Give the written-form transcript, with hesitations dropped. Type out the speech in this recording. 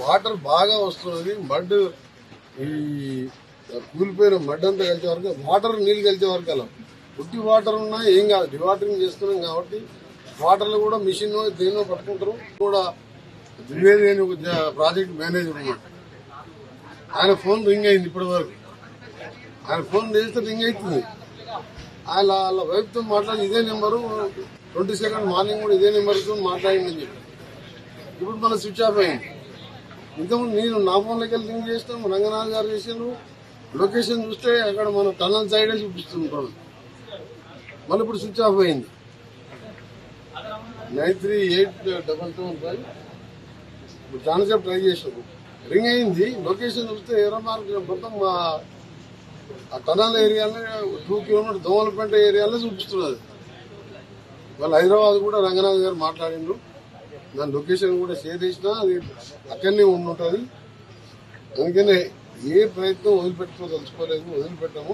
Water బాగా వస్తున్నది. Mud ఈ కూలిపోయిన మడ్ అంతా కలిసే వరకు వాటర్ నీళ్లు కలిసే వరకు అలా పుట్టి వాటర్ ఉన్నా ఏం కాదు, డివాటరింగ్ చేస్తున్నాం కాబట్టి వాటర్లో కూడా మిషన్ దేనో పట్టుకుంటారు. కూడా ద్వివేది అని ఒక ప్రాజెక్ట్ మేనేజర్ అన్నమాట. ఆయన ఫోన్ రింగ్ అయింది ఇప్పటి వరకు. ఆయన ఫోన్ చేస్తే రింగ్ అవుతుంది. వాళ్ళ వైఫ్ తో మాట్లాడి ఇదే నెంబరు 22 మార్నింగ్ కూడా ఇదే నెంబర్తో మాట్లాడిందని చెప్పి ఇప్పుడు మన స్విచ్ ఆఫ్ అయింది. ఇంతకుముందు నేను నా ఫోన్లోకి వెళ్ళి లింక్ చేసినాం, రంగనాథ్ గారు చేసాను. లొకేషన్ చూస్తే అక్కడ మన టన్నల్ సైడే చూపిస్తుంటాం. మళ్ళీ ఇప్పుడు స్విచ్ ఆఫ్ అయింది. 938775 ఇప్పుడు చాలాసేపు ట్రై చేసాము, రింగ్ అయింది. లొకేషన్ చూస్తే ఎర్ర మార్క్ మొత్తం ఆ టనల్ ఏరియాలో 2 కిలోమీటర్ దోమలపేట ఏరియాలో చూపిస్తున్నది. వాళ్ళు హైదరాబాద్ కూడా రంగనాథ్ గారు మాట్లాడిండ్రు. దాని లొకేషన్ కూడా షేర్ చేసినా అది అక్కడనే ఉంటుంది. అందుకనే ఏ ప్రయత్నం వదిలిపెట్టుకోదలుచుకోలేదు, వదిలిపెట్టాము.